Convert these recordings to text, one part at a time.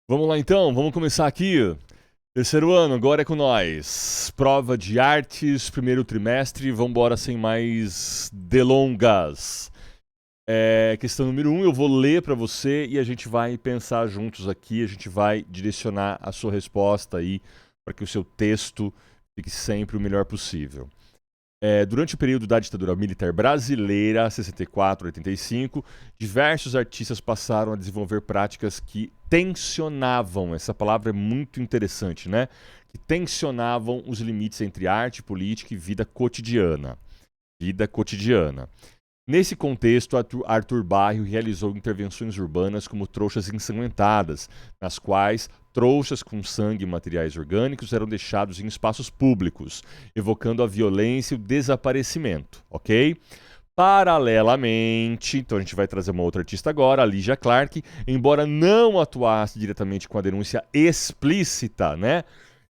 Vamos lá então, vamos começar aqui. Terceiro ano, agora é com nós. Prova de artes, primeiro trimestre, vamos embora sem mais delongas. Questão número 1, eu vou ler para você e a gente vai pensar juntos aqui, a gente vai direcionar a sua resposta aí para que o seu texto fique sempre o melhor possível. Durante o período da ditadura militar brasileira, 64 a 85, diversos artistas passaram a desenvolver práticas que tensionavam, essa palavra é muito interessante, né? Que tensionavam os limites entre arte, política e vida cotidiana. Vida cotidiana. Nesse contexto, Arthur Bario realizou intervenções urbanas como Trouxas Ensanguentadas, nas quais trouxas com sangue e materiais orgânicos eram deixados em espaços públicos, evocando a violência e o desaparecimento, ok? Paralelamente, então a gente vai trazer uma outra artista agora, a Lígia Clark, embora não atuasse diretamente com a denúncia explícita, né?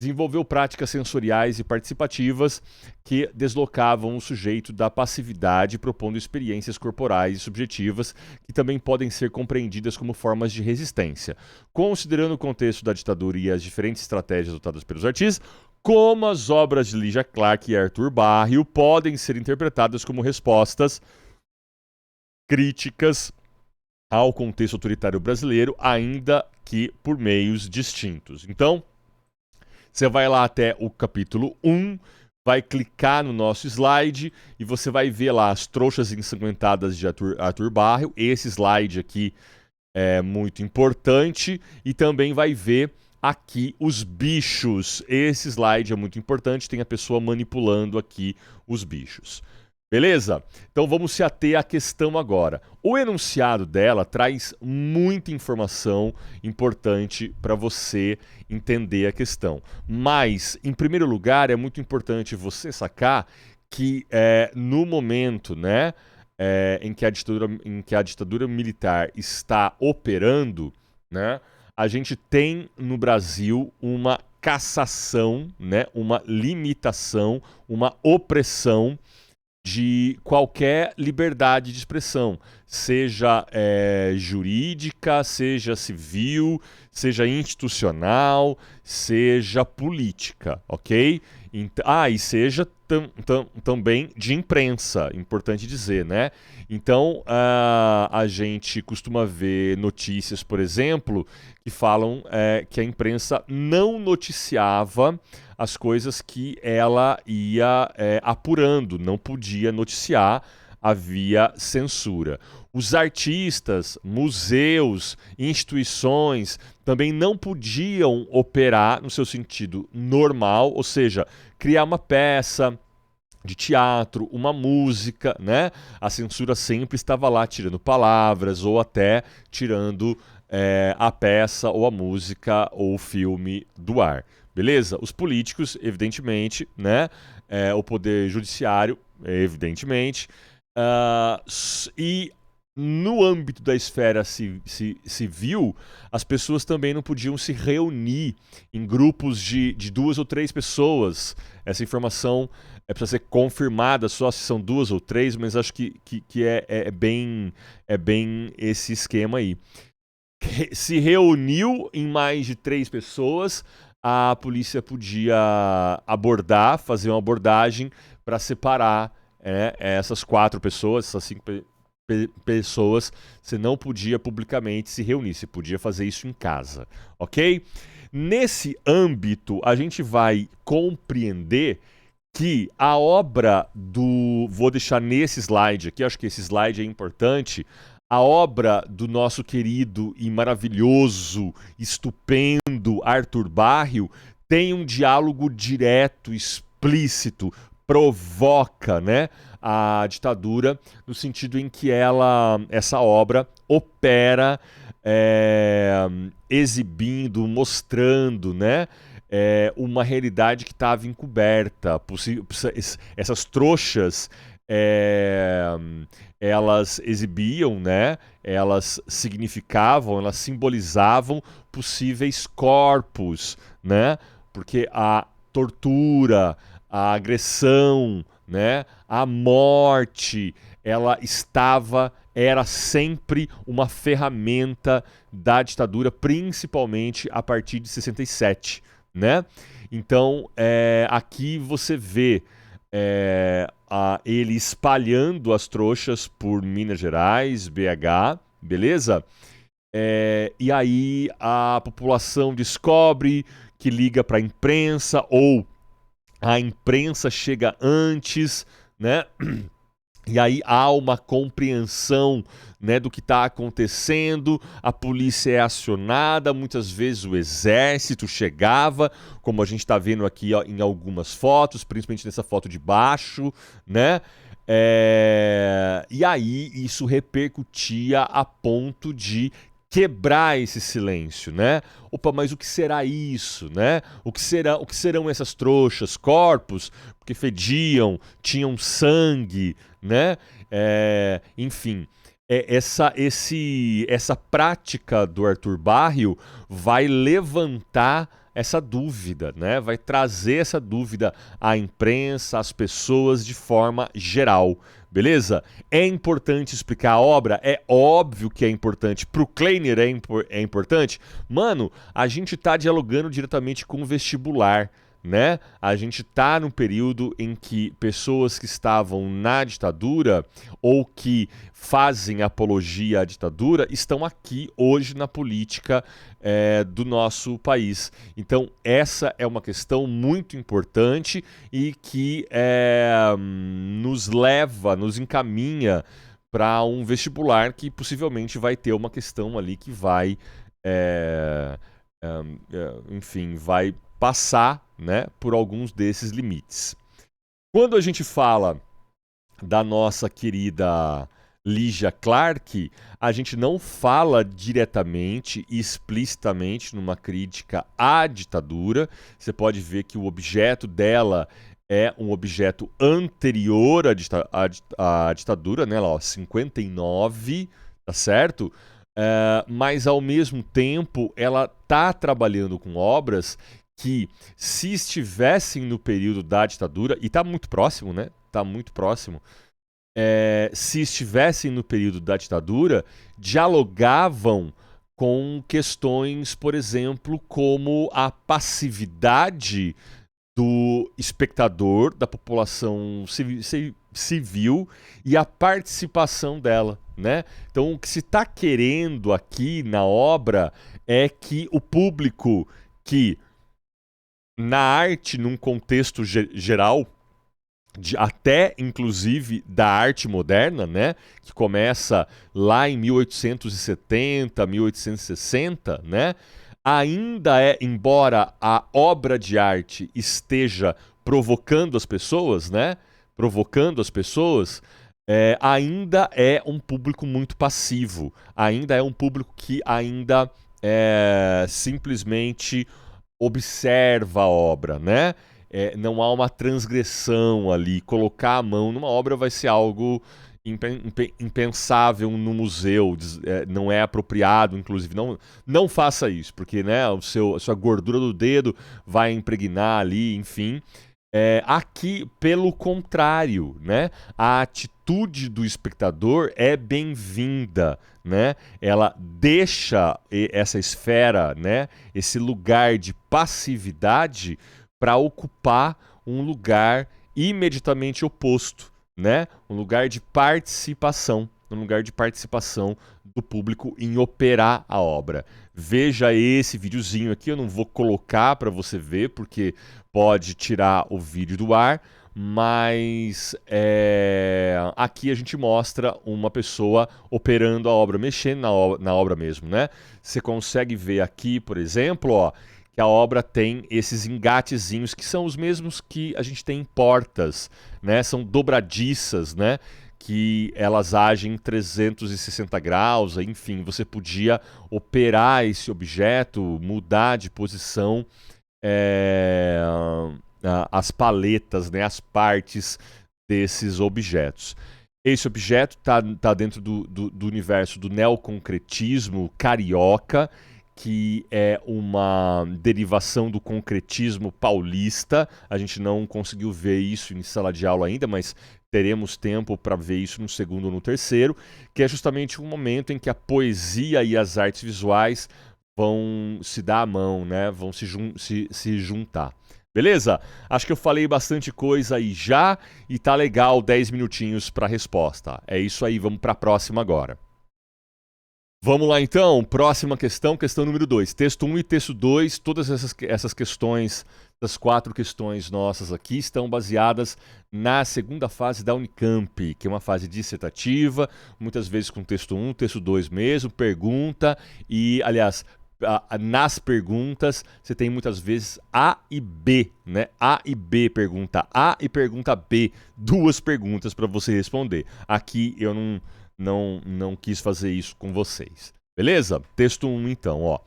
Desenvolveu práticas sensoriais e participativas que deslocavam o sujeito da passividade, propondo experiências corporais e subjetivas que também podem ser compreendidas como formas de resistência. Considerando o contexto da ditadura e as diferentes estratégias adotadas pelos artistas, como as obras de Lígia Clark e Arthur Bario podem ser interpretadas como respostas críticas ao contexto autoritário brasileiro, ainda que por meios distintos. Então, você vai lá até o capítulo 1, vai clicar no nosso slide e você vai ver lá as trouxas ensanguentadas de Arthur Bario. Esse slide aqui é muito importante e também vai ver aqui os bichos. Esse slide é muito importante, tem a pessoa manipulando aqui os bichos. Beleza? Então vamos se ater à questão agora. O enunciado dela traz muita informação importante para você entender a questão. Mas, em primeiro lugar, é muito importante você sacar que no momento, né, em que a ditadura militar está operando, né, a gente tem no Brasil uma cassação, né, uma limitação, uma opressão de qualquer liberdade de expressão, seja jurídica, seja civil, seja institucional, seja política, ok? E seja também de imprensa, importante dizer, né? Então, a gente costuma ver notícias, por exemplo, que falam que a imprensa não noticiava as coisas que ela ia apurando, não podia noticiar, havia censura. Os artistas, museus, instituições também não podiam operar no seu sentido normal, ou seja, criar uma peça de teatro, uma música, né? A censura sempre estava lá tirando palavras ou até tirando a peça ou a música ou o filme do ar. Beleza? Os políticos, evidentemente, né? O poder judiciário, evidentemente. E no âmbito da esfera civil, as pessoas também não podiam se reunir em grupos de 2 ou 3 pessoas. Essa informação precisa ser confirmada só se são 2 ou 3, mas acho que é bem esse esquema aí. Se reuniu em mais de 3 pessoas, a polícia podia abordar, fazer uma abordagem para separar essas 4 pessoas, essas 5 pessoas. Você não podia publicamente se reunir, você podia fazer isso em casa, ok? Nesse âmbito, a gente vai compreender que a obra do... Vou deixar nesse slide aqui, acho que esse slide é importante. A obra do nosso querido e maravilhoso, estupendo Arthur Bario tem um diálogo direto, explícito, provoca, né, a ditadura, no sentido em que essa obra opera exibindo, mostrando, né, uma realidade que estava encoberta. Essas trouxas elas exibiam, né? Elas significavam, elas simbolizavam possíveis corpos, né? Porque a tortura, a agressão, né? A morte, ela estava era sempre uma ferramenta da ditadura, principalmente a partir de 67, né? Então, aqui você vê ele espalhando as trouxas por Minas Gerais, BH, beleza? E aí a população descobre que liga para a imprensa, ou a imprensa chega antes, né? E aí há uma compreensão, né, do que está acontecendo, a polícia é acionada, muitas vezes o exército chegava, como a gente está vendo aqui, ó, em algumas fotos, principalmente nessa foto de baixo, né? E aí isso repercutia a ponto de quebrar esse silêncio, né? Opa, mas o que será isso, né? O que serão essas trouxas, corpos que fediam, tinham sangue, né? Enfim, essa prática do Arthur Barrio vai levantar essa dúvida, né? Vai trazer essa dúvida à imprensa, às pessoas de forma geral, beleza? É importante explicar a obra? É óbvio que é importante. Pro Kleiner é importante? Mano, a gente tá dialogando diretamente com o vestibular, né? A gente tá num período em que pessoas que estavam na ditadura ou que fazem apologia à ditadura estão aqui hoje na política do nosso país. Então essa é uma questão muito importante e que nos encaminha para um vestibular que possivelmente vai ter uma questão ali que vai, enfim, vai passar, né, por alguns desses limites. Quando a gente fala da nossa querida Lígia Clark, a gente não fala diretamente e explicitamente numa crítica à ditadura. Você pode ver que o objeto dela é um objeto anterior à ditadura, né? Lá, ó, 59, tá certo? Mas ao mesmo tempo ela está trabalhando com obras que, se estivessem no período da ditadura, e está muito próximo, né? Está muito próximo. Se estivessem no período da ditadura, dialogavam com questões, por exemplo, como a passividade do espectador, da população civil e a participação dela, né? Então, o que se está querendo aqui na obra é que o público que, na arte, num contexto geral, até inclusive da arte moderna, né, que começa lá em 1870, 1860, né, ainda embora a obra de arte esteja provocando as pessoas, né, ainda é um público muito passivo, ainda é um público que ainda simplesmente observa a obra, né? Não há uma transgressão ali. Colocar a mão numa obra vai ser algo impensável no museu, não é apropriado, inclusive. Não faça isso, porque, né, a sua gordura do dedo vai impregnar ali, enfim. Aqui, pelo contrário, né, a atitude do espectador é bem-vinda, né? Ela deixa essa esfera, né, esse lugar de passividade para ocupar um lugar imediatamente oposto, né? Um lugar de participação, do público em operar a obra. Veja esse videozinho aqui, eu não vou colocar para você ver, porque pode tirar o vídeo do ar, mas aqui a gente mostra uma pessoa operando a obra, mexendo na obra mesmo, né? Você consegue ver aqui, por exemplo, ó, que a obra tem esses engatezinhos que são os mesmos que a gente tem em portas, né? São dobradiças, né? Que elas agem em 360 graus, enfim, você podia operar esse objeto, mudar de posição as paletas, né? As partes desses objetos. Esse objeto está dentro do universo do neoconcretismo carioca, que é uma derivação do concretismo paulista. A gente não conseguiu ver isso em sala de aula ainda, mas teremos tempo para ver isso no segundo ou no terceiro, que é justamente um momento em que a poesia e as artes visuais vão se dar a mão, né? Vão se juntar. Beleza? Acho que eu falei bastante coisa aí já e tá legal 10 minutinhos para a resposta. É isso aí, vamos para a próxima agora. Vamos lá então, próxima questão, questão número 2. Texto 1 e texto 2, todas essas questões, das 4 questões nossas aqui, estão baseadas na segunda fase da Unicamp, que é uma fase dissertativa, muitas vezes com texto 1, texto 2 mesmo, pergunta e, aliás, nas perguntas você tem muitas vezes A e B, né? A e B, pergunta A e pergunta B, 2 perguntas para você responder. Aqui eu não quis fazer isso com vocês. Beleza? Texto 1, então, ó.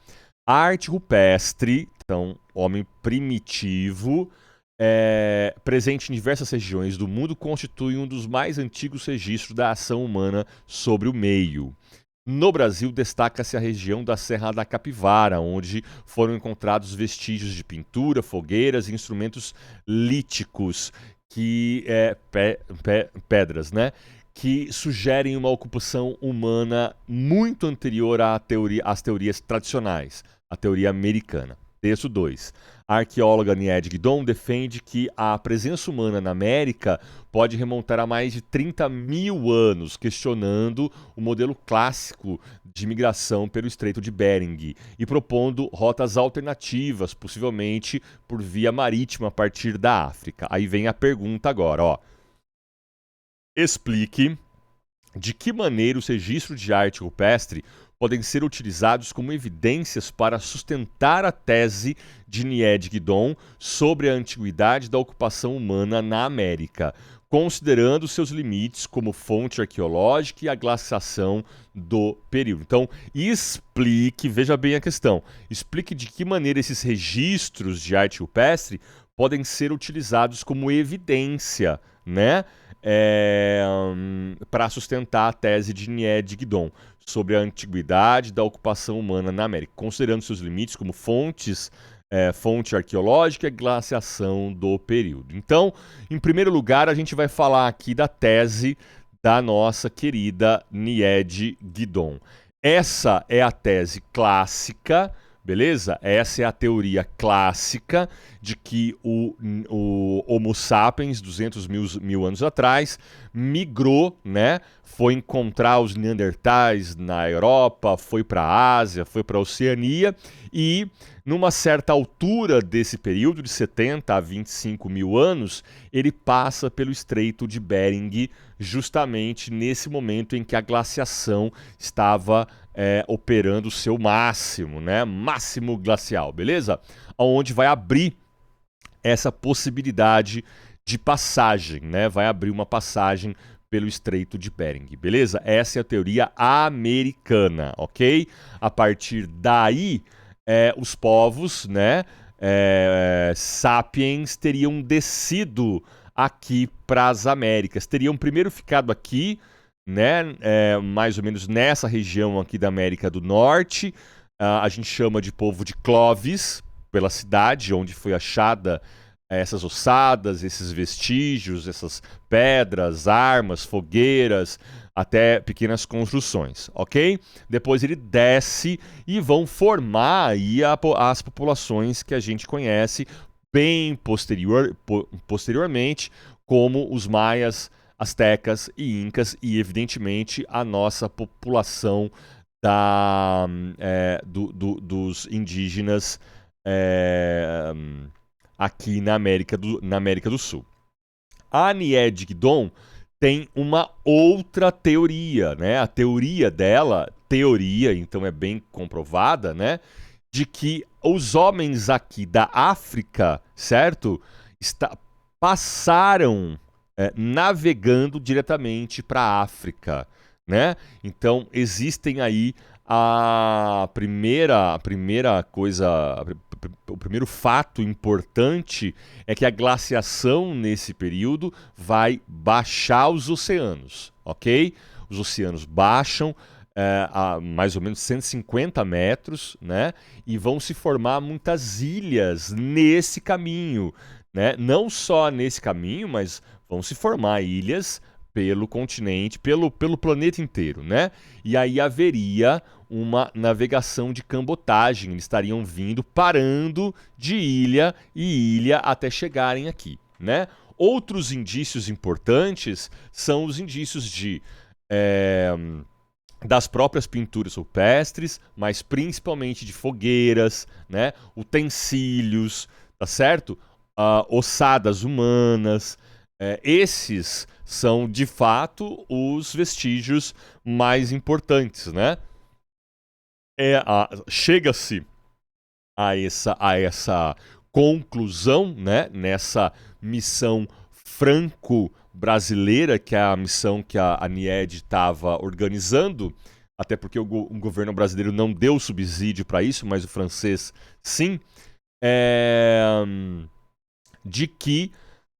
A arte rupestre, então, homem primitivo, presente em diversas regiões do mundo, constitui um dos mais antigos registros da ação humana sobre o meio. No Brasil, destaca-se a região da Serra da Capivara, onde foram encontrados vestígios de pintura, fogueiras e instrumentos líticos, pedras, né? Que sugerem uma ocupação humana muito anterior às teorias tradicionais, a teoria americana. Texto 2. A arqueóloga Nied Guidon defende que a presença humana na América pode remontar a mais de 30 mil anos, questionando o modelo clássico de migração pelo Estreito de Bering e propondo rotas alternativas, possivelmente por via marítima a partir da África. Aí vem a pergunta agora, ó. Explique de que maneira os registros de arte rupestre podem ser utilizados como evidências para sustentar a tese de Nied Guidon sobre a antiguidade da ocupação humana na América, considerando seus limites como fonte arqueológica e a glaciação do período. Então, explique, veja bem a questão, explique de que maneira esses registros de arte rupestre podem ser utilizados como evidência, né? Para sustentar a tese de Nied Guidon sobre a antiguidade da ocupação humana na América, considerando seus limites como fonte arqueológica e glaciação do período. Então, em primeiro lugar, a gente vai falar aqui da tese da nossa querida Nied Guidon. Essa é a tese clássica, beleza? Essa é a teoria clássica de que o Homo sapiens, 200 mil anos atrás, migrou, né? Foi encontrar os Neandertais na Europa, foi para a Ásia, foi para a Oceania e, numa certa altura desse período, de 70 a 25 mil anos, ele passa pelo Estreito de Bering, justamente nesse momento em que a glaciação estava operando o seu máximo, né? Máximo glacial, beleza? Onde vai abrir essa possibilidade de passagem, né? Vai abrir uma passagem pelo Estreito de Bering, beleza? Essa é a teoria americana, ok? A partir daí, os povos, né, sapiens, teriam descido aqui para as Américas, teriam primeiro ficado aqui, né, mais ou menos nessa região aqui da América do Norte. A gente chama de povo de Clovis, pela cidade onde foi achada essas ossadas, esses vestígios, essas pedras, armas, fogueiras, até pequenas construções, ok? Depois ele desce e vão formar aí as populações que a gente conhece bem posteriormente, como os maias, astecas e incas, e evidentemente a nossa população dos indígenas aqui na América do Sul. A Nied Guidon tem uma outra teoria, né? A teoria dela, então é bem comprovada, né? De que os homens aqui da África, certo? Passaram navegando diretamente para a África, né? Então existem aí a primeira coisa, o primeiro fato importante é que a glaciação nesse período vai baixar os oceanos, ok? Os oceanos baixam, a mais ou menos 150 metros, né? E vão se formar muitas ilhas nesse caminho, né? Não só nesse caminho, mas vão se formar ilhas pelo continente, pelo planeta inteiro, né? E aí haveria uma navegação de cambotagem, eles estariam vindo, parando de ilha e ilha até chegarem aqui, né? Outros indícios importantes são os indícios das próprias pinturas rupestres, mas principalmente de fogueiras, né? Utensílios, tá certo? Ossadas humanas. Esses são, de fato, os vestígios mais importantes, né? Chega-se a essa conclusão, né? Nessa missão franco-brasileira, que é a missão que a ANIED estava organizando, até porque o governo brasileiro não deu subsídio para isso, mas o francês sim, de que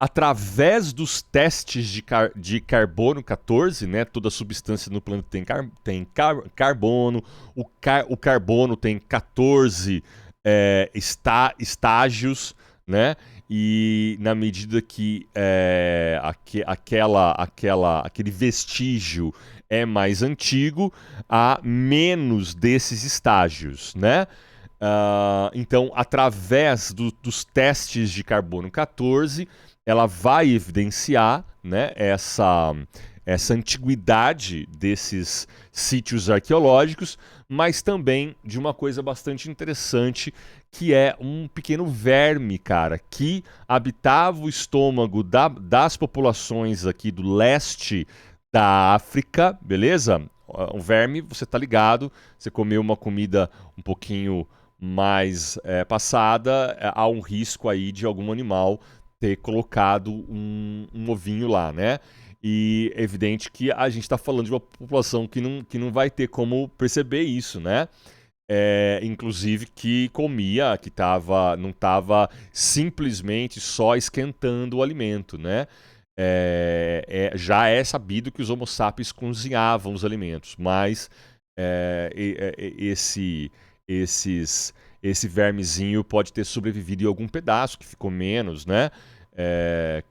através dos testes de carbono 14, né, toda substância no planeta tem carbono, o carbono tem 14 estágios, né? E na medida que aquele vestígio é mais antigo, há menos desses estágios, né? Então, através dos testes de carbono 14, ela vai evidenciar, né, essa antiguidade desses sítios arqueológicos, mas também de uma coisa bastante interessante, que é um pequeno verme, cara, que habitava o estômago das populações aqui do leste da África, beleza? O verme, você tá ligado, você comeu uma comida um pouquinho mais passada, há um risco aí de algum animal ter colocado um ovinho lá, né? E é evidente que a gente está falando de uma população que não vai ter como perceber isso, né? Inclusive que comia, que não estava simplesmente só esquentando o alimento, né? Já é sabido que os Homo sapiens cozinhavam os alimentos, mas esse vermezinho pode ter sobrevivido em algum pedaço que ficou menos, né?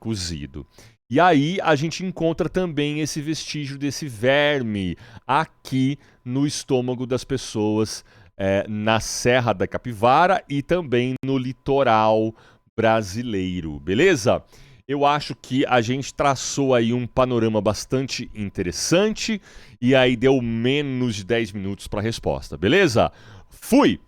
Cozido. E aí a gente encontra também esse vestígio desse verme aqui no estômago das pessoas na Serra da Capivara e também no litoral brasileiro, beleza? Eu acho que a gente traçou aí um panorama bastante interessante e aí deu menos de 10 minutos para a resposta, beleza? Fui!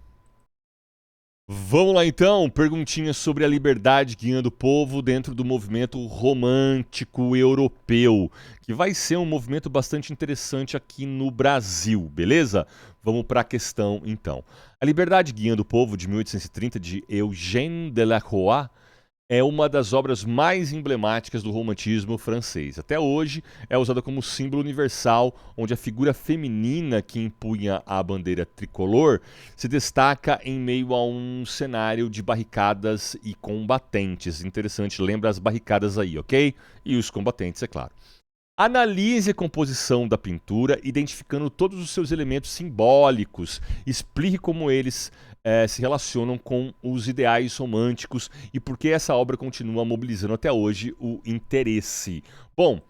Vamos lá então, perguntinhas sobre a liberdade guiando o povo dentro do movimento romântico europeu, que vai ser um movimento bastante interessante aqui no Brasil, beleza? Vamos para a questão então. A Liberdade Guiando o Povo, de 1830, de Eugène Delacroix, é uma das obras mais emblemáticas do romantismo francês. Até hoje é usada como símbolo universal, onde a figura feminina que empunha a bandeira tricolor se destaca em meio a um cenário de barricadas e combatentes. Interessante, lembra as barricadas aí, ok? E os combatentes, é claro. Analise a composição da pintura, identificando todos os seus elementos simbólicos. Explique como eles se relacionam com os ideais românticos e por que essa obra continua mobilizando até hoje o interesse. Bom,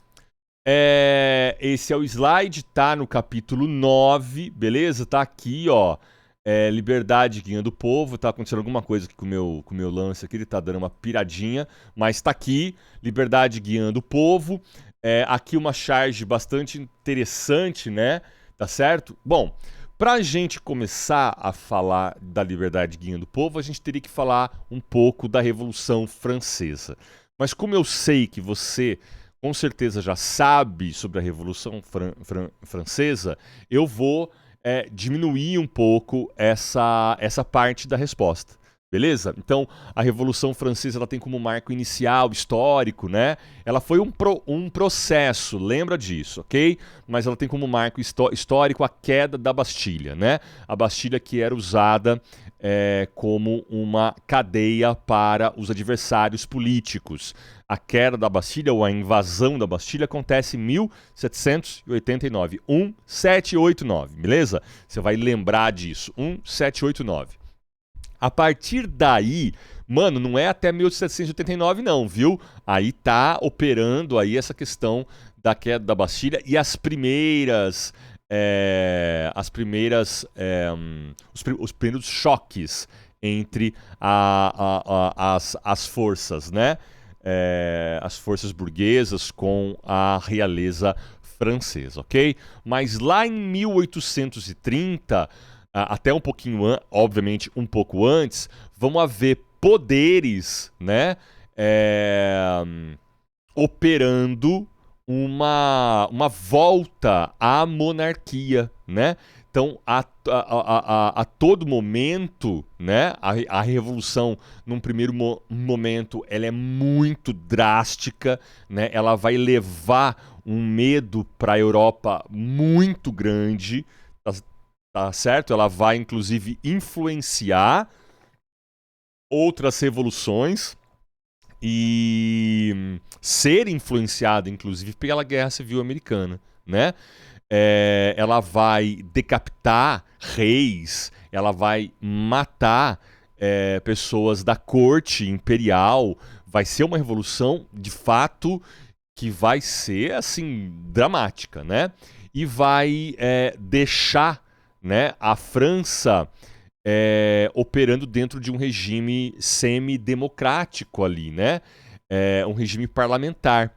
esse é o slide, tá no capítulo 9, beleza? Tá aqui, ó. Liberdade guiando o povo. Tá acontecendo alguma coisa aqui com o meu lance aqui, ele tá dando uma piradinha, mas tá aqui, Liberdade guiando o povo. Aqui uma charge bastante interessante, né? Tá certo? Bom, pra gente começar a falar da liberdade guiando o povo, a gente teria que falar um pouco da Revolução Francesa. Mas como eu sei que você com certeza já sabe sobre a Revolução Francesa, eu vou diminuir um pouco essa parte da resposta. Beleza? Então, a Revolução Francesa ela tem como marco inicial, histórico, né? Ela foi um processo, lembra disso, ok? Mas ela tem como marco histórico a queda da Bastilha, né? A Bastilha que era usada como uma cadeia para os adversários políticos. A queda da Bastilha, ou a invasão da Bastilha, acontece em 1789. 1789, beleza? Você vai lembrar disso. 1789. A partir daí, mano, não é até 1789 não, viu? Aí tá operando aí essa questão da queda da Bastilha e os primeiros choques entre as forças, né? As forças burguesas com a realeza francesa, ok? Mas lá em 1830 até um pouquinho, obviamente um pouco antes, vão haver poderes, né, operando uma volta à monarquia, né? Então, a todo momento, né, a revolução, num primeiro momento, ela é muito drástica, né? Ela vai levar um medo para a Europa muito grande, tá certo? Ela vai, inclusive, influenciar outras revoluções e ser influenciada, inclusive, pela Guerra Civil Americana, né? Ela vai decapitar reis, ela vai matar pessoas da corte imperial. Vai ser uma revolução, de fato, que vai ser, assim, dramática, né? E vai deixar, né, a França operando dentro de um regime semidemocrático ali, né? Um regime parlamentar.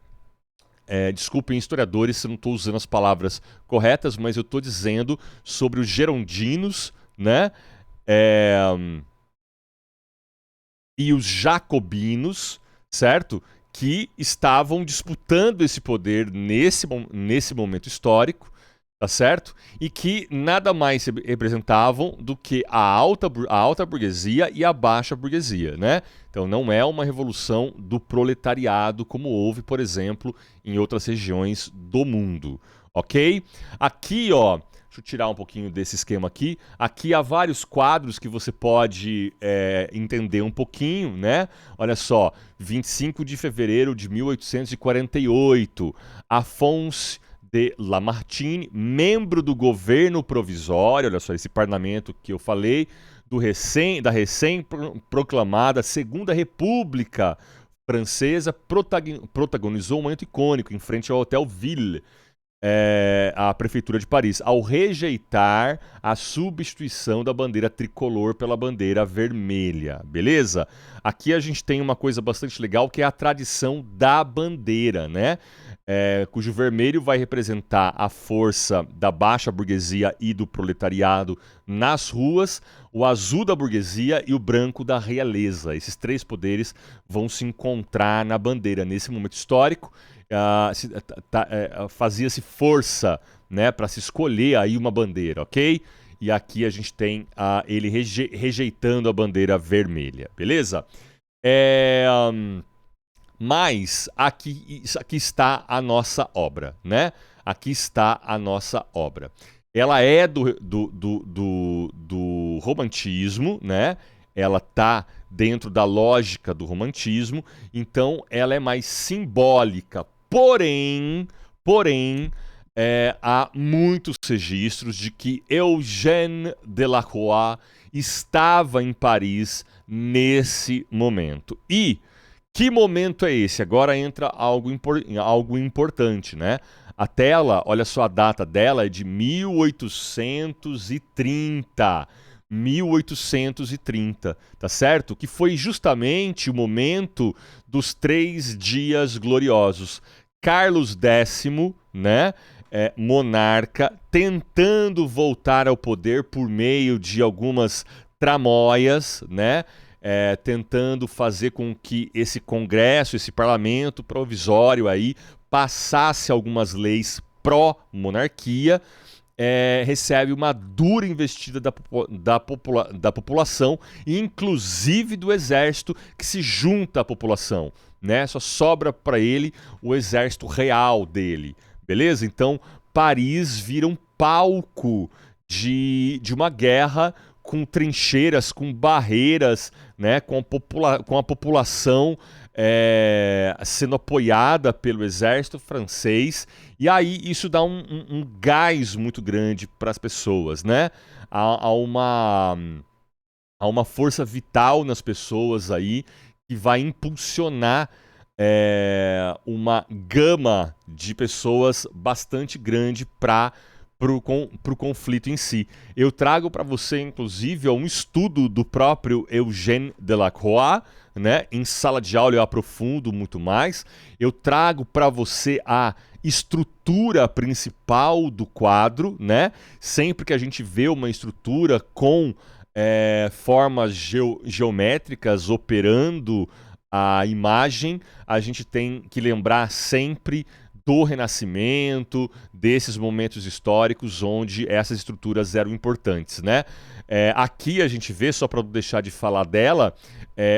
Desculpem, historiadores, se eu não estou usando as palavras corretas, mas eu estou dizendo sobre os gerondinos, né? E os jacobinos, certo? Que estavam disputando esse poder nesse momento histórico, tá certo? E que nada mais representavam do que a alta burguesia e a baixa burguesia, né? Então não é uma revolução do proletariado como houve, por exemplo, em outras regiões do mundo, ok? Aqui, ó, deixa eu tirar um pouquinho desse esquema aqui. Aqui há vários quadros que você pode entender um pouquinho, né? Olha só, 25 de fevereiro de 1848, Afonso de Lamartine, membro do governo provisório, olha só, esse parlamento que eu falei, da recém-proclamada Segunda República Francesa, protagonizou um momento icônico em frente ao Hotel Ville, a Prefeitura de Paris, ao rejeitar a substituição da bandeira tricolor pela bandeira vermelha, beleza? Aqui a gente tem uma coisa bastante legal, que é a tradição da bandeira, né? Cujo vermelho vai representar a força da baixa burguesia e do proletariado nas ruas, o azul da burguesia e o branco da realeza. Esses três poderes vão se encontrar na bandeira nesse momento histórico. Fazia-se força, né, para se escolher aí uma bandeira, ok? E aqui a gente tem ele rejeitando a bandeira vermelha, beleza? Mas aqui está a nossa obra, né? Aqui está a nossa obra. Ela é do romantismo, né? Ela está dentro da lógica do romantismo, então ela é mais simbólica. Porém, há muitos registros de que Eugène Delacroix estava em Paris nesse momento. E que momento é esse? Agora entra algo importante, né? A tela, olha só, a data dela é de 1830. 1830, tá certo? Que foi justamente o momento dos 3 dias gloriosos. Carlos X, né? Monarca, tentando voltar ao poder por meio de algumas tramóias, né? Tentando fazer com que esse congresso, esse parlamento provisório aí, passasse algumas leis pró-monarquia, recebe uma dura investida da população, inclusive do exército, que se junta à população, né? Só sobra para ele o exército real dele, beleza? Então, Paris vira um palco de uma guerra com trincheiras, com barreiras, né? Com a população sendo apoiada pelo exército francês, e aí isso dá um gás muito grande para as pessoas, né? Há uma força vital nas pessoas aí que vai impulsionar uma gama de pessoas bastante grande para o conflito em si. Eu trago para você, inclusive, um estudo do próprio Eugène Delacroix, né? Em sala de aula eu aprofundo muito mais. Eu trago para você a estrutura principal do quadro, né? Sempre que a gente vê uma estrutura com formas geométricas operando a imagem, a gente tem que lembrar sempre do Renascimento, desses momentos históricos onde essas estruturas eram importantes, né? Aqui a gente vê, só para não deixar de falar dela,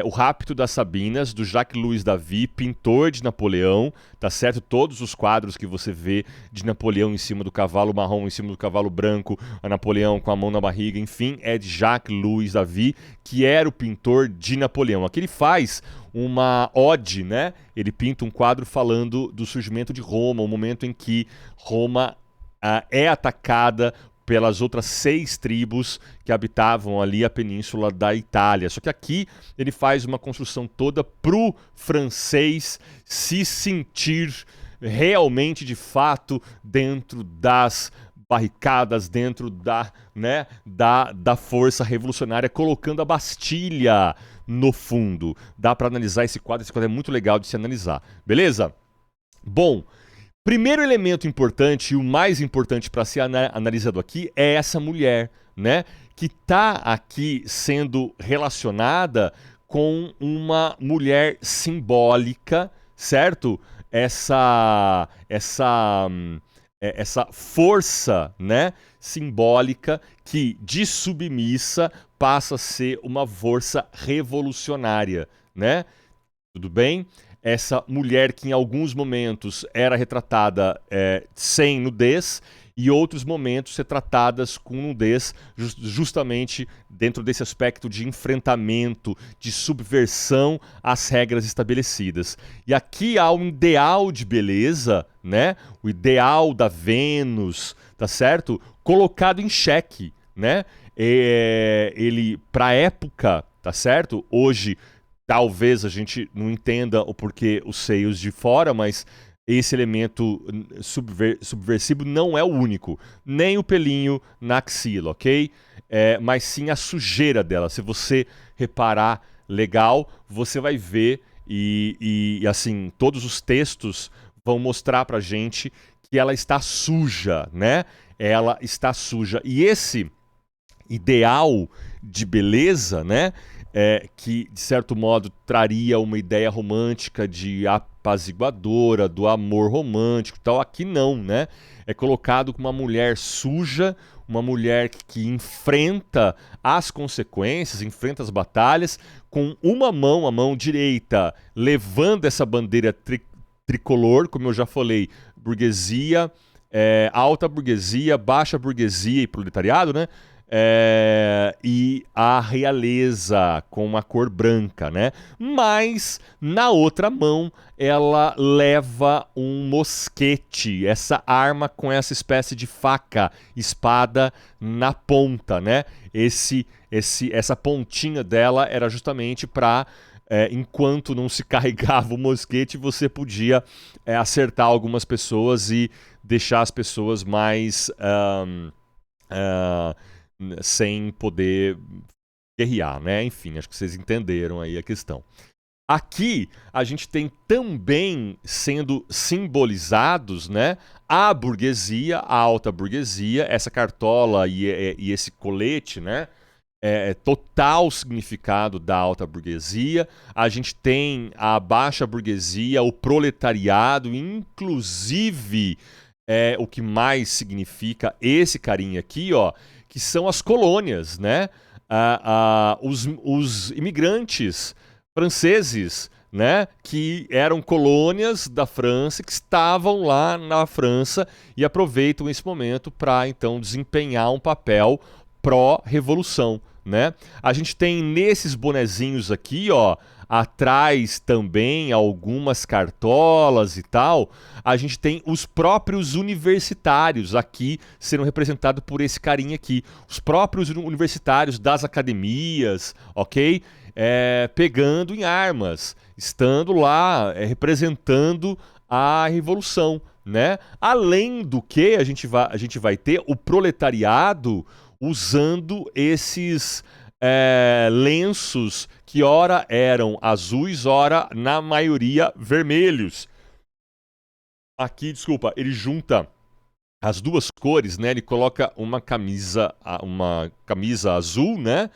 o Rapto das Sabinas, do Jacques-Louis David, pintor de Napoleão, tá certo? Todos os quadros que você vê de Napoleão em cima do cavalo marrom, em cima do cavalo branco, a Napoleão com a mão na barriga, enfim, é de Jacques-Louis David, que era o pintor de Napoleão. Aqui ele faz uma ode, né? Ele pinta um quadro falando do surgimento de Roma, o momento em que Roma é atacada pelas outras 6 tribos que habitavam ali a península da Itália. Só que aqui ele faz uma construção toda pro francês se sentir realmente, de fato, dentro das barricadas, dentro da força revolucionária, colocando a Bastilha no fundo. Dá para analisar esse quadro é muito legal de se analisar. Beleza? Bom, primeiro elemento importante, e o mais importante para ser analisado aqui, é essa mulher, né? Que está aqui sendo relacionada com uma mulher simbólica, certo? Essa força, né, simbólica que, de submissa, passa a ser uma força revolucionária, né? Tudo bem? Essa mulher que em alguns momentos era retratada sem nudez e outros momentos retratadas com nudez, justamente dentro desse aspecto de enfrentamento, de subversão às regras estabelecidas. E aqui há um ideal de beleza, né? O ideal da Vênus, tá certo? Colocado em xeque, né? Ele, para a época, tá certo? Hoje talvez a gente não entenda o porquê os seios de fora, mas esse elemento subversivo não é o único. Nem o pelinho na axila, ok? Mas sim a sujeira dela. Se você reparar legal, você vai ver e assim, todos os textos vão mostrar pra gente que ela está suja, né? Ela está suja. E esse ideal de beleza, né? Que, de certo modo, traria uma ideia romântica de apaziguadora, do amor romântico e tal. Aqui não, né? É colocado como uma mulher suja, uma mulher que enfrenta as consequências, enfrenta as batalhas, com uma mão, a mão direita, levando essa bandeira tricolor, como eu já falei, burguesia, alta burguesia, baixa burguesia e proletariado, né? E a realeza com uma cor branca, né? Mas na outra mão ela leva um mosquete, essa arma com essa espécie de faca, espada na ponta, né? Essa pontinha dela era justamente para enquanto não se carregava o mosquete, você podia acertar algumas pessoas e deixar as pessoas mais sem poder guerrear, né? Enfim, acho que vocês entenderam aí a questão. Aqui a gente tem também sendo simbolizados, né, a burguesia, a alta burguesia, essa cartola e esse colete, né? Total significado da alta burguesia. A gente tem a baixa burguesia, o proletariado, inclusive é o que mais significa esse carinha aqui, ó, que são as colônias, né? Os imigrantes franceses, né, que eram colônias da França, que estavam lá na França e aproveitam esse momento para então desempenhar um papel pró-revolução, né? A gente tem nesses bonezinhos aqui, ó, atrás também algumas cartolas e tal, a gente tem os próprios universitários aqui sendo representados por esse carinha aqui. Os próprios universitários das academias, ok? Pegando em armas, estando lá, representando a revolução, né? Além do que a gente vai ter o proletariado usando esses lenços que ora eram azuis, ora na maioria vermelhos. Aqui, desculpa, ele junta as duas cores, né? Ele coloca uma camisa azul, né?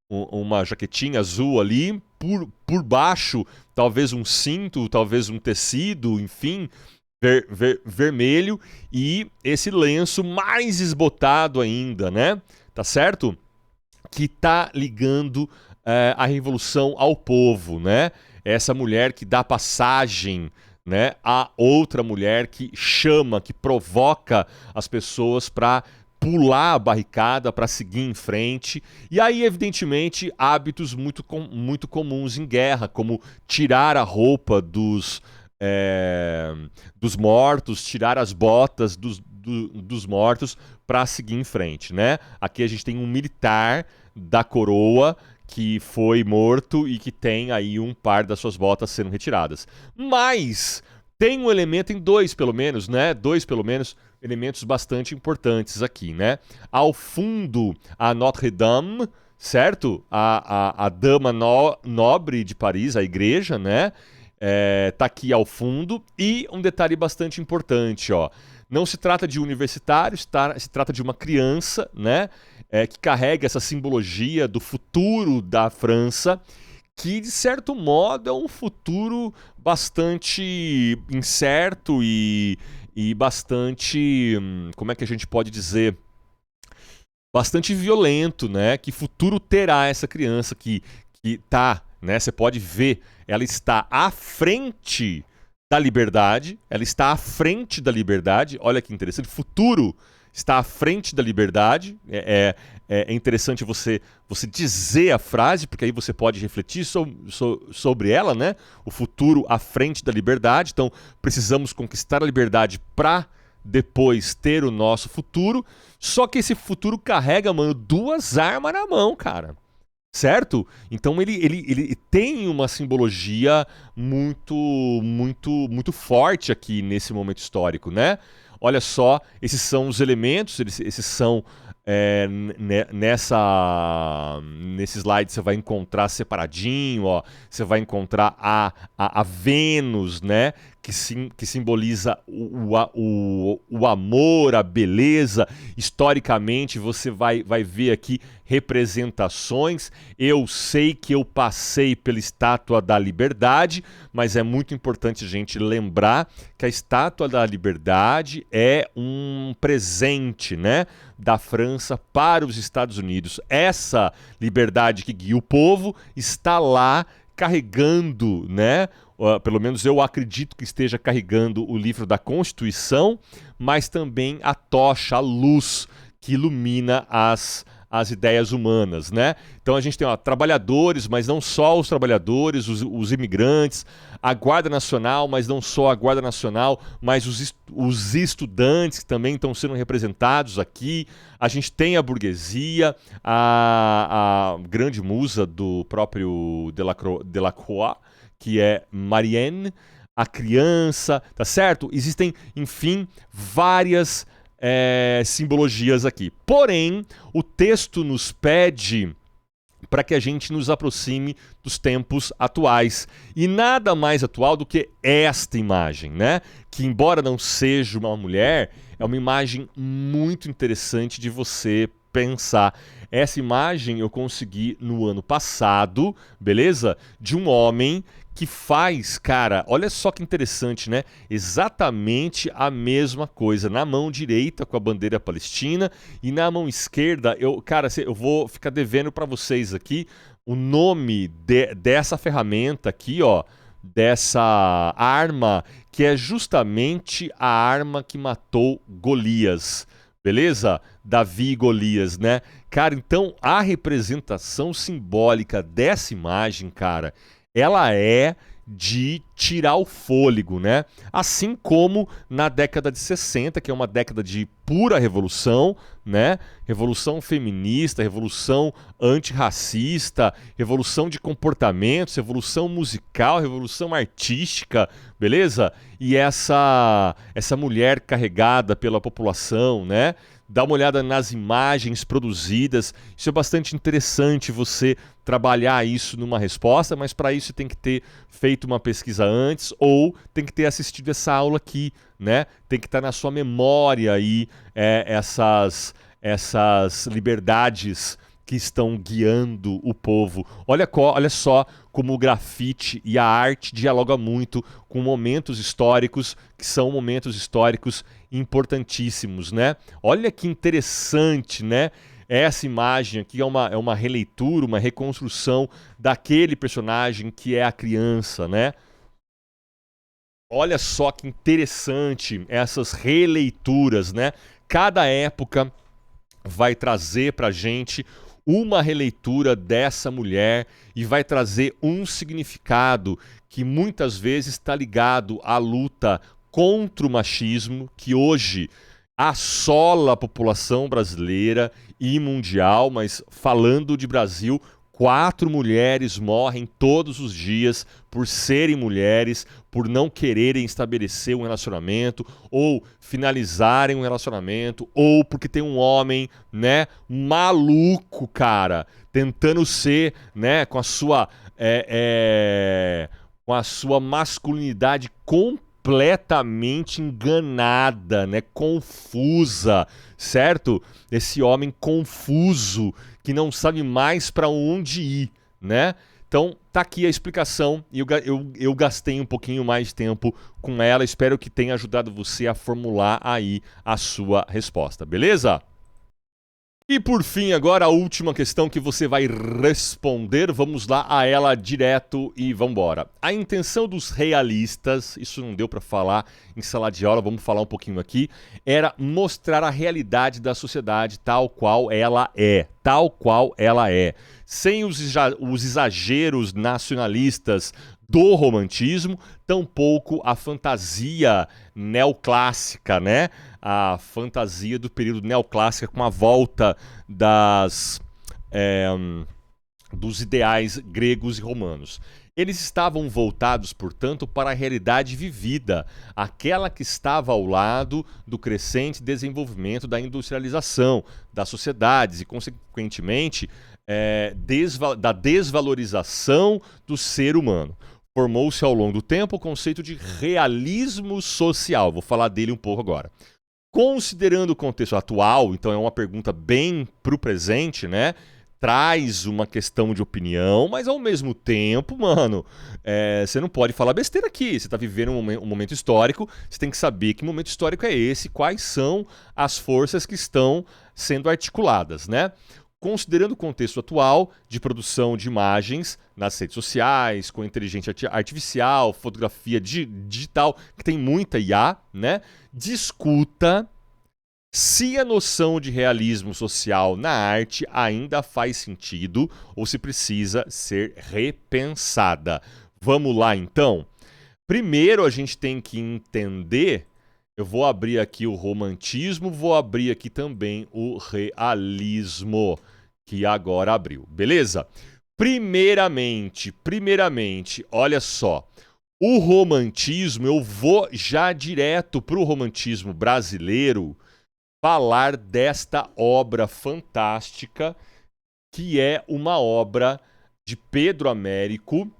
Uma jaquetinha azul ali, por baixo, talvez um cinto, talvez um tecido, enfim, vermelho, e esse lenço mais esbotado ainda, né? Tá certo? Que tá ligando a revolução ao povo, né? Essa mulher que dá passagem, né, a outra mulher que chama, que provoca as pessoas para pular a barricada, para seguir em frente. E aí, evidentemente, hábitos muito comuns em guerra, como tirar a roupa dos mortos, tirar as botas dos mortos para seguir em frente, né? Aqui a gente tem um militar da coroa que foi morto e que tem aí um par das suas botas sendo retiradas. Mas tem um elemento em dois, pelo menos, né? Dois, pelo menos, elementos bastante importantes aqui, né? Ao fundo, a Notre-Dame, certo? A Dama Nobre de Paris, a igreja, né? Tá aqui ao fundo. E um detalhe bastante importante, ó. Não se trata de universitários, se trata de uma criança, né? Que carrega essa simbologia do futuro da França, que de certo modo é um futuro bastante incerto e bastante, como é que a gente pode dizer, bastante violento, né? Que futuro terá essa criança que tá, né? Você pode ver, ela está à frente da liberdade, ela está à frente da liberdade, olha que interessante, futuro está à frente da liberdade, é interessante você dizer a frase, porque aí você pode refletir sobre ela, né? O futuro à frente da liberdade, então precisamos conquistar a liberdade para depois ter o nosso futuro, só que esse futuro carrega, mano, duas armas na mão, cara. Certo? Então ele tem uma simbologia muito forte aqui nesse momento histórico, né? Olha só, esses são os elementos, esses são nesse slide você vai encontrar separadinho, ó, você vai encontrar a Vênus, né? Que simboliza o amor, a beleza. Historicamente, você vai ver aqui representações. Eu sei que eu passei pela Estátua da Liberdade, mas é muito importante a gente lembrar que a Estátua da Liberdade é um presente, né, da França para os Estados Unidos. Essa liberdade que guia o povo está lá carregando, né? Pelo menos eu acredito que esteja carregando o livro da Constituição, mas também a tocha, a luz que ilumina as ideias humanas, né? Então a gente tem trabalhadores, mas não só os trabalhadores, os imigrantes, a Guarda Nacional, mas não só a Guarda Nacional, mas os estudantes que também estão sendo representados aqui. A gente tem a burguesia, a grande musa do próprio Delacroix, que é Marianne, a criança, tá certo? Existem, enfim, várias simbologias aqui. Porém, o texto nos pede para que a gente nos aproxime dos tempos atuais. E nada mais atual do que esta imagem, né? Que, embora não seja uma mulher, é uma imagem muito interessante de você pensar. Essa imagem eu consegui no ano passado, beleza? De um homem que faz, cara, olha só que interessante, né? Exatamente a mesma coisa. Na mão direita com a bandeira palestina e na mão esquerda, eu vou ficar devendo para vocês aqui o nome dessa ferramenta aqui, ó, dessa arma, que é justamente a arma que matou Golias. Beleza? Davi e Golias, né? Cara, então a representação simbólica dessa imagem, cara, ela é de tirar o fôlego, né? Assim como na década de 60, que é uma década de pura revolução, né? Revolução feminista, revolução antirracista, revolução de comportamentos, revolução musical, revolução artística, beleza? E essa mulher carregada pela população, né? Dá uma olhada nas imagens produzidas. Isso é bastante interessante você trabalhar isso numa resposta, mas para isso tem que ter feito uma pesquisa antes ou tem que ter assistido essa aula aqui, né? Tem que estar na sua memória aí essas liberdades que estão guiando o povo. Olha só como o grafite e a arte dialogam muito com momentos históricos que são momentos históricos importantíssimos, né? Olha que interessante, né? Essa imagem aqui é uma releitura, uma reconstrução daquele personagem que é a criança, né? Olha só que interessante essas releituras, né? Cada época vai trazer pra gente uma releitura dessa mulher e vai trazer um significado que muitas vezes está ligado à luta contra o machismo, que hoje assola a população brasileira e mundial, mas falando de Brasil, 4 mulheres morrem todos os dias por serem mulheres, por não quererem estabelecer um relacionamento, ou finalizarem um relacionamento, ou porque tem um homem, né, maluco, cara, tentando ser, né, com a sua masculinidade completamente enganada, né, confusa, certo? Esse homem confuso que não sabe mais para onde ir, né? Então, tá aqui a explicação e eu gastei um pouquinho mais de tempo com ela. Espero que tenha ajudado você a formular aí a sua resposta, beleza? E por fim, agora a última questão que você vai responder, vamos lá a ela direto e vambora. A intenção dos realistas, isso não deu para falar em sala de aula, vamos falar um pouquinho aqui, era mostrar a realidade da sociedade tal qual ela é, sem os exageros nacionalistas do romantismo, tampouco a fantasia neoclássica, né? A fantasia do período neoclássico com a volta dos ideais gregos e romanos. Eles estavam voltados, portanto, para a realidade vivida, aquela que estava ao lado do crescente desenvolvimento da industrialização das sociedades e, consequentemente, da desvalorização do ser humano. Formou-se ao longo do tempo o conceito de realismo social. Vou falar dele um pouco agora. Considerando o contexto atual, então é uma pergunta bem para o presente, né? Traz uma questão de opinião, mas ao mesmo tempo, mano, você não pode falar besteira aqui. Você está vivendo um momento histórico, você tem que saber que momento histórico é esse, quais são as forças que estão sendo articuladas, né? Considerando o contexto atual de produção de imagens nas redes sociais, com inteligência artificial, fotografia digital, que tem muita IA, né? Discuta se a noção de realismo social na arte ainda faz sentido ou se precisa ser repensada. Vamos lá, então? Primeiro, a gente tem que entender. Eu vou abrir aqui o romantismo, vou abrir aqui também o realismo, que agora abriu, beleza? Primeiramente, olha só, o romantismo, eu vou já direto para o romantismo brasileiro falar desta obra fantástica, que é uma obra de Pedro Américo,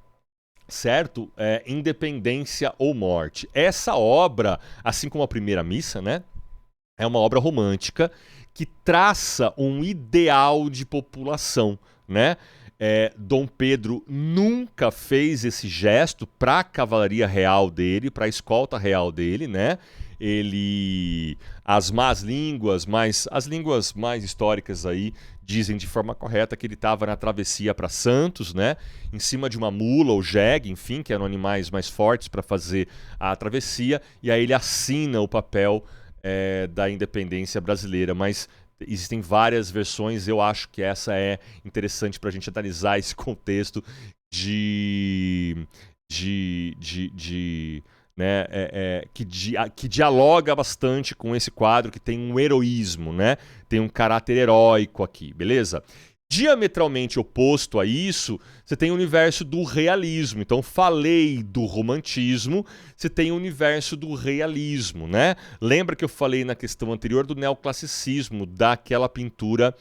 certo? Independência ou Morte. Essa obra, assim como a Primeira Missa, né? É uma obra romântica que traça um ideal de população, né? Dom Pedro nunca fez esse gesto para a cavalaria real dele, para a escolta real dele, né? As más línguas, as línguas mais históricas aí dizem de forma correta que ele estava na travessia para Santos, né? Em cima de uma mula ou jegue, enfim, que eram animais mais fortes para fazer a travessia, e aí ele assina o papel da independência brasileira, mas existem várias versões, eu acho que essa é interessante para a gente analisar esse contexto né, que dialoga bastante com esse quadro que tem um heroísmo, né? Tem um caráter heróico aqui, beleza? Diametralmente oposto a isso, você tem o universo do realismo. Então, falei do romantismo, você tem o universo do realismo, né? Lembra que eu falei na questão anterior do neoclassicismo, daquela pintura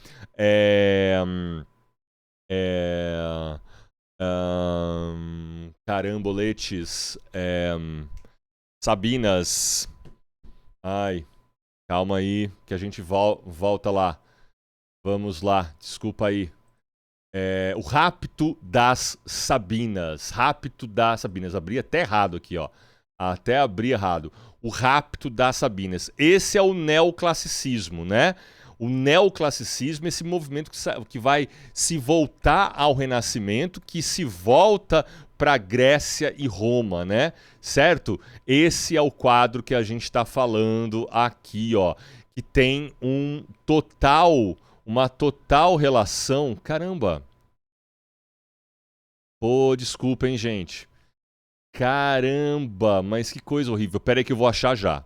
caramboletes, Sabinas. Ai, calma aí, que a gente volta lá. Vamos lá, desculpa aí. O Rapto das Sabinas. Rapto das Sabinas. Abri até errado aqui, ó. Até abri errado. O Rapto das Sabinas. Esse é o neoclassicismo, né? O neoclassicismo é esse movimento que vai se voltar ao Renascimento, que se volta para Grécia e Roma, né? Certo? Esse é o quadro que a gente está falando aqui, ó. Que tem uma total relação. Caramba! Pô, desculpa, hein, gente. Caramba, mas que coisa horrível. Pera aí que eu vou achar já.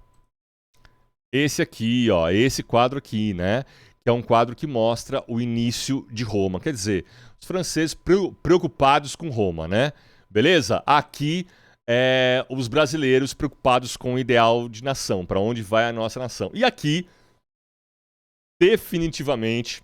Esse aqui, ó, esse quadro aqui, né? Que é um quadro que mostra o início de Roma. Quer dizer, os franceses preocupados com Roma, né? Beleza? Aqui, os brasileiros preocupados com o ideal de nação, para onde vai a nossa nação. E aqui, definitivamente,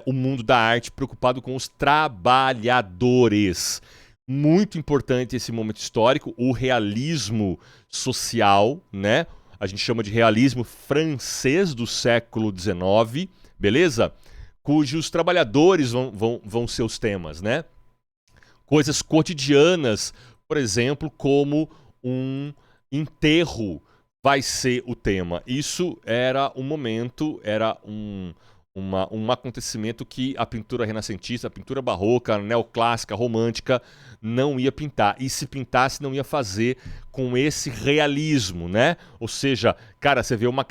o mundo da arte preocupado com os trabalhadores. Muito importante esse momento histórico, o realismo social, né? A gente chama de realismo francês do século XIX, beleza? Cujos trabalhadores vão ser os temas, né? Coisas cotidianas, por exemplo, como um enterro vai ser o tema. Isso era um momento, era um acontecimento que a pintura renascentista, a pintura barroca, neoclássica, romântica, não ia pintar. E se pintasse, não ia fazer com esse realismo, né? Ou seja, cara, você vê uma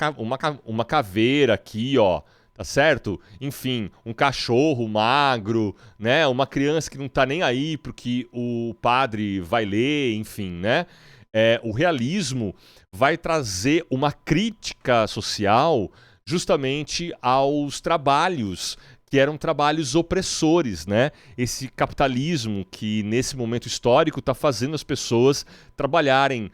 caveira aqui, ó, tá certo? Enfim, um cachorro magro, né? Uma criança que não tá nem aí porque o padre vai ler, enfim, né? O realismo vai trazer uma crítica social justamente aos trabalhos que eram trabalhos opressores, né? Esse capitalismo que nesse momento histórico está fazendo as pessoas trabalharem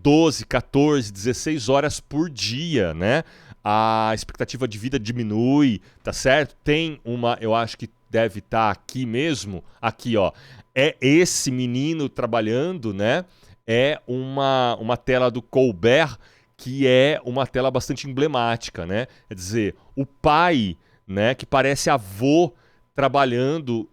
12, 14, 16 horas por dia, né? A expectativa de vida diminui, tá certo? Tem eu acho que deve estar aqui mesmo, aqui ó, é esse menino trabalhando, né? É uma tela do Colbert, que é uma tela bastante emblemática, né? Quer dizer, o pai, né, que parece avô trabalhando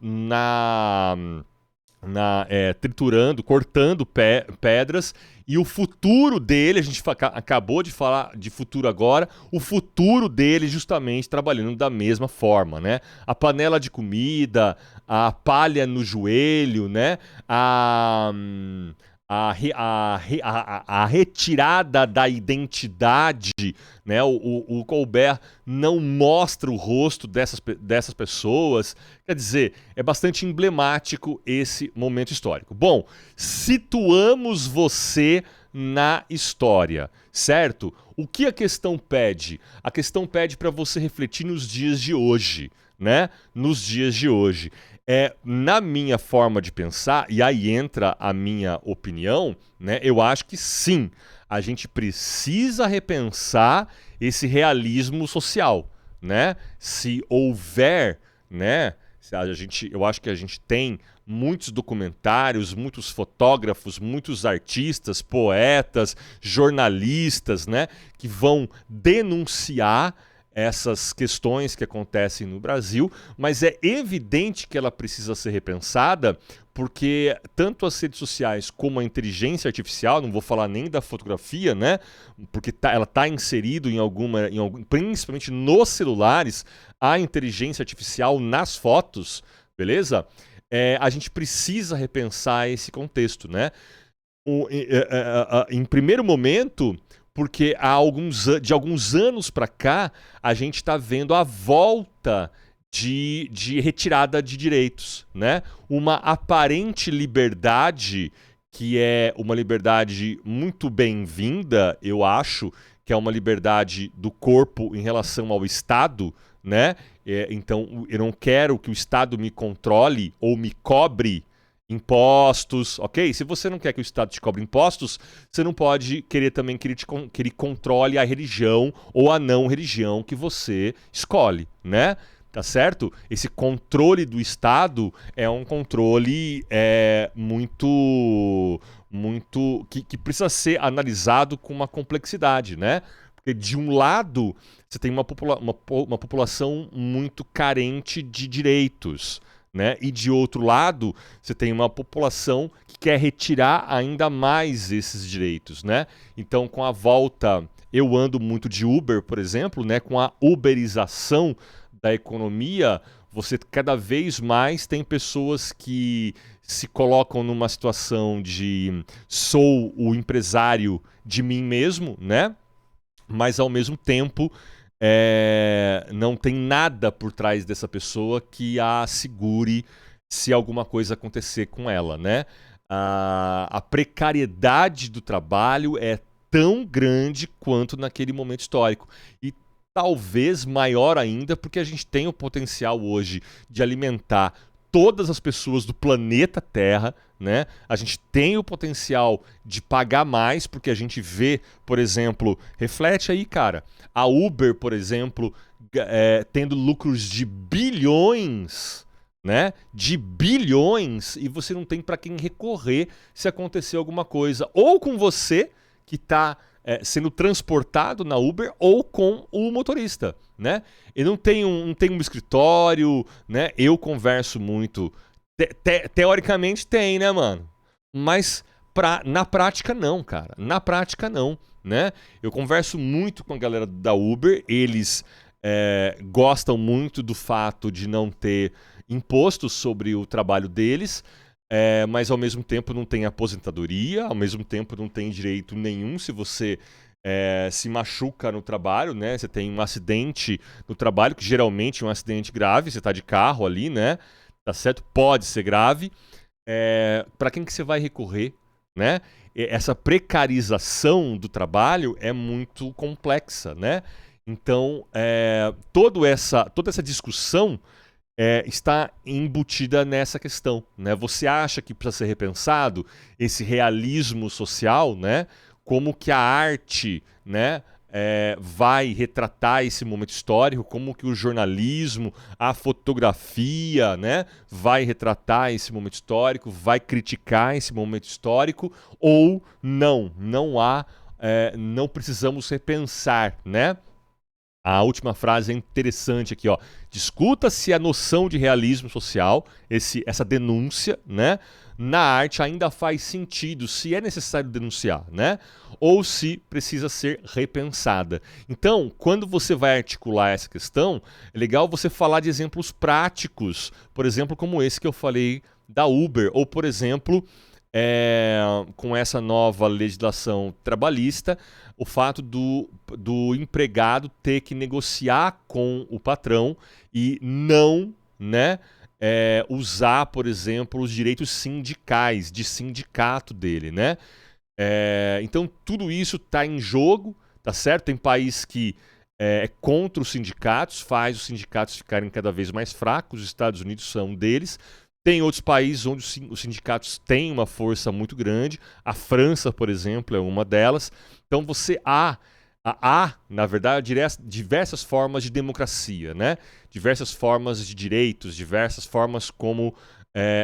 triturando, cortando pedras, e o futuro dele, a gente acabou de falar de futuro agora, o futuro dele justamente trabalhando da mesma forma, né? A panela de comida, a palha no joelho, né? A retirada da identidade, né? O Colbert não mostra o rosto dessas pessoas. Quer dizer, é bastante emblemático esse momento histórico. Bom, situamos você na história, certo? O que a questão pede? A questão pede para você refletir nos dias de hoje, né? Nos dias de hoje. Na minha forma de pensar, e aí entra a minha opinião, né? Eu acho que sim, a gente precisa repensar esse realismo social, né? Se houver, né? Eu acho que a gente tem muitos documentários, muitos fotógrafos, muitos artistas, poetas, jornalistas, né? Que vão denunciar essas questões que acontecem no Brasil, mas é evidente que ela precisa ser repensada, porque tanto as redes sociais como a inteligência artificial, não vou falar nem da fotografia, né? Porque ela está inserida principalmente nos celulares, a inteligência artificial nas fotos, beleza? A gente precisa repensar esse contexto, né? Em primeiro momento, porque de alguns anos para cá, a gente está vendo a volta de retirada de direitos, né? Uma aparente liberdade, que é uma liberdade muito bem-vinda, eu acho, que é uma liberdade do corpo em relação ao Estado, né? Então, eu não quero que o Estado me controle ou me cobre impostos, ok? Se você não quer que o Estado te cobre impostos, você não pode querer também que ele controle a religião ou a não religião que você escolhe, né? Tá certo? Esse controle do Estado é um controle que precisa ser analisado com uma complexidade, né? Porque de um lado você tem uma população muito carente de direitos, né? E de outro lado, você tem uma população que quer retirar ainda mais esses direitos, né? Então, com a volta, eu ando muito de Uber, por exemplo, né? Com a uberização da economia, você cada vez mais tem pessoas que se colocam numa situação de sou o empresário de mim mesmo, né? Mas ao mesmo tempo não tem nada por trás dessa pessoa que a segure se alguma coisa acontecer com ela, né? A precariedade do trabalho é tão grande quanto naquele momento histórico. E talvez maior ainda, porque a gente tem o potencial hoje de alimentar todas as pessoas do planeta Terra, né? A gente tem o potencial de pagar mais, porque a gente vê, por exemplo, reflete aí, cara, a Uber, por exemplo, tendo lucros de bilhões, né? De bilhões, e você não tem para quem recorrer se acontecer alguma coisa, ou com você que está sendo transportado na Uber ou com o motorista, né? Eu não tenho um escritório, né? Eu converso muito. Teoricamente tem, né, mano? Mas na prática não, cara. Na prática não, né? Eu converso muito com a galera da Uber, eles gostam muito do fato de não ter imposto sobre o trabalho deles, mas ao mesmo tempo não tem aposentadoria, ao mesmo tempo não tem direito nenhum se você se machuca no trabalho, né? Você tem um acidente no trabalho, que geralmente é um acidente grave, você está de carro ali, né? Tá certo? Pode ser grave. Para quem que você vai recorrer, né? Essa precarização do trabalho é muito complexa, né? Então, toda essa discussão está embutida nessa questão, né? Você acha que precisa ser repensado esse realismo social, né? Como que a arte, né, vai retratar esse momento histórico, como que o jornalismo, a fotografia, né, vai retratar esse momento histórico, vai criticar esse momento histórico, ou não há, não precisamos repensar, né? A última frase é interessante aqui, ó. Discuta se a noção de realismo social, essa denúncia, né, na arte ainda faz sentido, se é necessário denunciar, né, ou se precisa ser repensada. Então, quando você vai articular essa questão, é legal você falar de exemplos práticos, por exemplo, como esse que eu falei da Uber, ou por exemplo, com essa nova legislação trabalhista, o fato do empregado ter que negociar com o patrão e não, né, usar, por exemplo, os direitos sindicais, de sindicato dele, né? Então tudo isso está em jogo, tá certo? Tem país que é contra os sindicatos, faz os sindicatos ficarem cada vez mais fracos, os Estados Unidos são um deles. Tem outros países onde os sindicatos têm uma força muito grande. A França, por exemplo, é uma delas. Então há, na verdade, diversas formas de democracia, né? Diversas formas de direitos, diversas formas como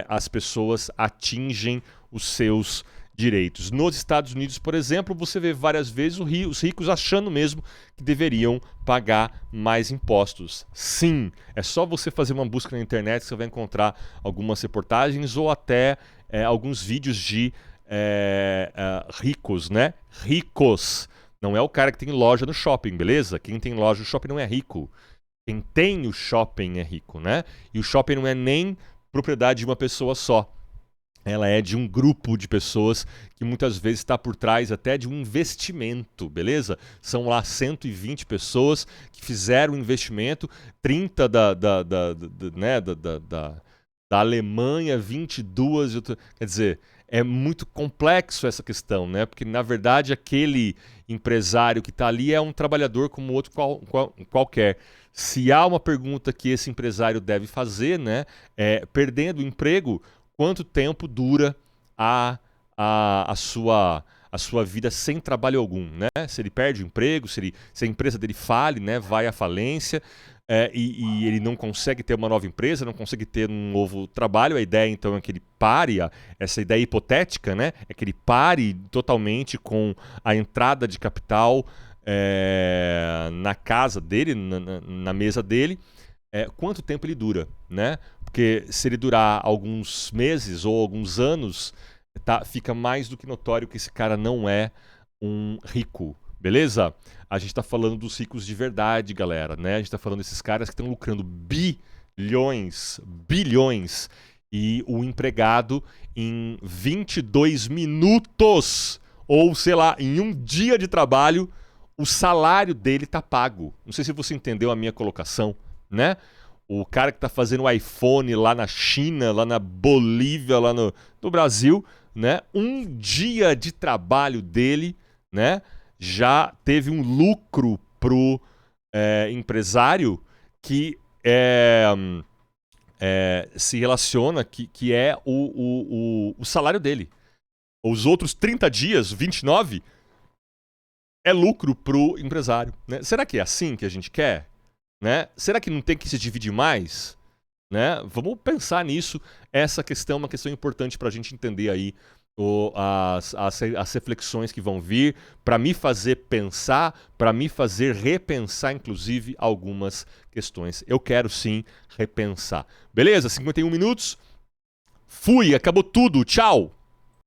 as pessoas atingem os seus direitos. Nos Estados Unidos, por exemplo, você vê várias vezes os ricos achando mesmo que deveriam pagar mais impostos. Sim, é só você fazer uma busca na internet que você vai encontrar algumas reportagens ou até alguns vídeos de ricos, né? Ricos. Não é o cara que tem loja no shopping, beleza? Quem tem loja no shopping não é rico. Quem tem o shopping é rico, né? E o shopping não é nem propriedade de uma pessoa só. Ela é de um grupo de pessoas que muitas vezes está por trás até de um investimento, beleza? São lá 120 pessoas que fizeram um investimento, 30 da Alemanha, 22... Quer dizer, é muito complexo essa questão, né? Porque, na verdade, aquele empresário que está ali é um trabalhador como outro qualquer. Se há uma pergunta que esse empresário deve fazer, né? Perdendo o emprego, quanto tempo dura a sua vida sem trabalho algum, né? Se ele perde o emprego, se a empresa dele fale, né? Vai à falência, e ele não consegue ter uma nova empresa, não consegue ter um novo trabalho. A ideia, então, é que ele pare, essa ideia hipotética, né? É que ele pare totalmente com a entrada de capital na casa dele, na mesa dele. Quanto tempo ele dura, né? Porque se ele durar alguns meses ou alguns anos, fica mais do que notório que esse cara não é um rico, beleza? A gente está falando dos ricos de verdade, galera, né? A gente está falando desses caras que estão lucrando bilhões, e o empregado em 22 minutos, ou sei lá, em um dia de trabalho, o salário dele tá pago. Não sei se você entendeu a minha colocação, né? O cara que está fazendo o iPhone lá na China, lá na Bolívia, lá no Brasil, né? Um dia de trabalho dele, né? Já teve um lucro pro empresário que se relaciona, que é o salário dele. Os outros 30 dias, 29, é lucro pro empresário, né? Será que é assim que a gente quer? Né? Será que não tem que se dividir mais? Né? Vamos pensar nisso. Essa questão é uma questão importante para a gente entender aí as reflexões que vão vir, para me fazer pensar, para me fazer repensar, inclusive, algumas questões. Eu quero sim repensar. Beleza? 51 minutos. Fui, acabou tudo. Tchau!